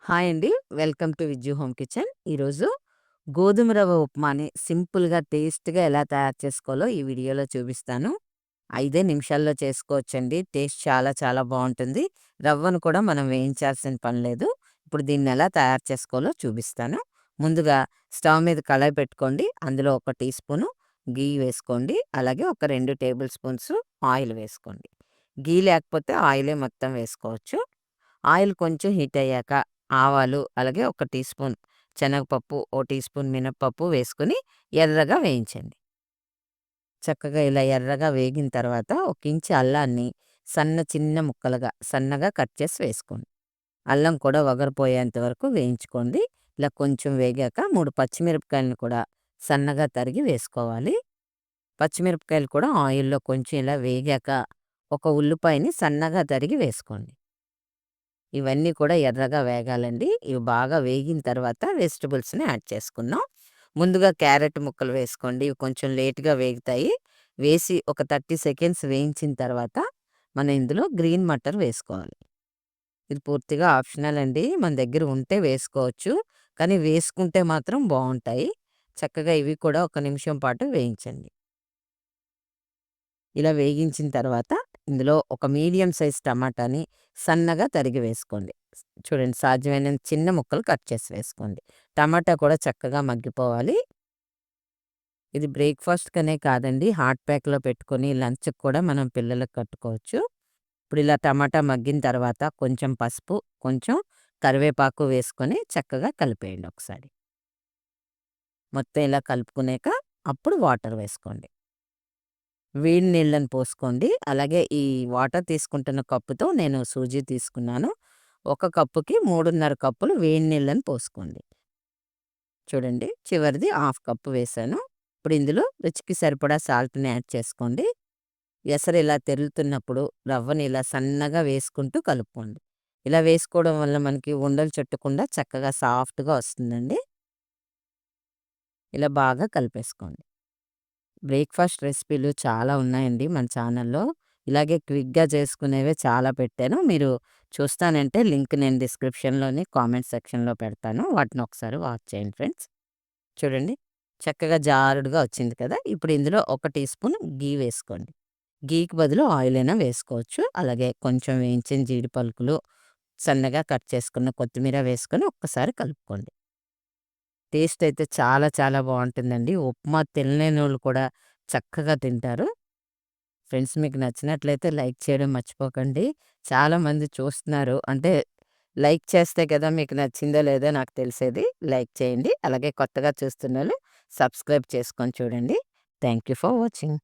Hi అండి. Welcome to Vijju home kitchen. ఈరోజు గోధుమ రవ్వ ఉప్మాని సింపుల్‌గా, టేస్ట్‌గా ఎలా తయారు చేసుకోవాలో ఈ వీడియోలో చూపిస్తాను. 5 నిమిషాల్లో చేసుకోవచ్చండి. టేస్ట్ చాలా చాలా బావుంటుంది. రవ్వను కూడా మనం వేయించాల్సిన పని లేదు. ఇప్పుడు దీన్నెలా తయారు చేసుకోవాలో చూపిస్తాను. ముందుగా స్టవ్ మీద కళాయి పెట్టుకోండి. అందులో ఒక టీ స్పూను ఘీ వేసుకోండి. అలాగే ఒక 2 టేబుల్ స్పూన్స్ ఆయిల్ వేసుకోండి. ఘీ లేకపోతే ఆయిలే మొత్తం వేసుకోవచ్చు. ఆయిల్ కొంచెం హీట్ అయ్యాక ఆవాలు, అలాగే ఒక టీ స్పూన్ శనగపప్పు, ఓ టీ స్పూన్ మినపప్పు వేసుకొని ఎర్రగా వేయించండి. చక్కగా ఇలా ఎర్రగా వేగిన తర్వాత ఒక ఇంచు అల్లాన్ని చిన్న ముక్కలుగా సన్నగా కట్ చేసి వేసుకోండి. అల్లం కూడా వగరు వరకు వేయించుకోండి. ఇలా కొంచెం వేగాక 3 పచ్చిమిరపకాయలను కూడా సన్నగా తరిగి వేసుకోవాలి. పచ్చిమిరపకాయలు కూడా ఆయిల్‌లో కొంచెం ఇలా వేగాక ఒక ఉల్లిపాయని సన్నగా తరిగి వేసుకోండి. ఇవన్నీ కూడా ఎర్రగా వేగాలండి. ఇవి బాగా వేగిన తర్వాత వెజిటబుల్స్‌ని యాడ్ చేసుకుందాం. ముందుగా క్యారెట్ ముక్కలు వేసుకోండి. ఇవి కొంచెం లేట్‌గా వేగుతాయి. వేసి ఒక 30 సెకండ్స్ వేయించిన తర్వాత మనం ఇందులో గ్రీన్ మటర్ వేసుకోవాలి. ఇది పూర్తిగా ఆప్షనల్ అండి. మన దగ్గర ఉంటే వేసుకోవచ్చు. కానీ వేసుకుంటే మాత్రం బావుంటాయి. చక్కగా ఇవి కూడా ఒక నిమిషం పాటు వేయించండి. ఇలా వేగించిన తర్వాత ఇందులో ఒక మీడియం సైజ్ టమాటాని సన్నగా తరిగి వేసుకోండి. చూడండి, సాధ్యమైనంత చిన్న ముక్కలు కట్ చేసి వేసుకోండి. టమాటా కూడా చక్కగా మగ్గిపోవాలి. ఇది బ్రేక్‌ఫాస్ట్‌కనే కాదండి, హాట్ ప్యాక్‌లో పెట్టుకొని లంచ్‌కి కూడా మనం పిల్లలకి కట్టుకోవచ్చు. ఇప్పుడు ఇలా టమాటా మగ్గిన తర్వాత కొంచెం పసుపు, కొంచెం కరివేపాకు వేసుకొని చక్కగా కలిపేయండి ఒకసారి. మొత్తం ఇలా కలుపుకునేక అప్పుడు వాటర్ వేసుకోండి. వేడి నీళ్ళని పోసుకోండి. అలాగే ఈ వాటర్ తీసుకుంటున్న కప్పుతో నేను సూజీ తీసుకున్నాను. ఒక కప్పుకి 3:30 కప్పులు వేడి నీళ్ళని పోసుకోండి. చూడండి, చివరిది హాఫ్ కప్పు వేశాను. ఇప్పుడు ఇందులో రుచికి సరిపడా సాల్ట్‌ని యాడ్ చేసుకోండి. ఎసరు ఇలా తెరులుతున్నప్పుడు రవ్వని ఇలా సన్నగా వేసుకుంటూ కలుపుకోండి. ఇలా వేసుకోవడం వల్ల మనకి ఉండలు చుట్టకుండా చక్కగా సాఫ్ట్‌గా వస్తుందండి. ఇలా బాగా కలిపేసుకోండి. బ్రేక్‌ఫాస్ట్ రెసిపీలు చాలా ఉన్నాయండి మన ఛానల్‌లో. ఇలాగే క్విక్‌గా చేసుకునేవే చాలా పెట్టాను. మీరు చూస్తానంటే లింక్ నేను డిస్క్రిప్షన్‌లోని, కామెంట్ సెక్షన్‌లో పెడతాను. వాటిని ఒకసారి వాచ్ చేయండి ఫ్రెండ్స్. చూడండి, చక్కగా జారుడుగా వచ్చింది కదా! ఇప్పుడు ఇందులో ఒక టీ స్పూన్ ఘీ వేసుకోండి. ఘీకి బదులు ఆయిల్ అయినా వేసుకోవచ్చు. అలాగే కొంచెం వేయించిన జీడి పలుకులు, సన్నగా కట్ చేసుకున్న కొత్తిమీర వేసుకొని ఒక్కసారి కలుపుకోండి. టేస్ట్ అయితే చాలా చాలా బావుంటుందండి. ఉప్మా తినలేనోళ్ళు కూడా చక్కగా తింటారు. ఫ్రెండ్స్, మీకు నచ్చినట్లయితే లైక్ చేయడం మర్చిపోకండి. చాలామంది చూస్తున్నారు. అంటే లైక్ చేస్తే కదా మీకు నచ్చిందో లేదో నాకు తెలిసేది. లైక్ చేయండి. అలాగే కొత్తగా చూస్తున్నోళ్ళు సబ్స్క్రైబ్ చేసుకొని చూడండి. Thank you for watching.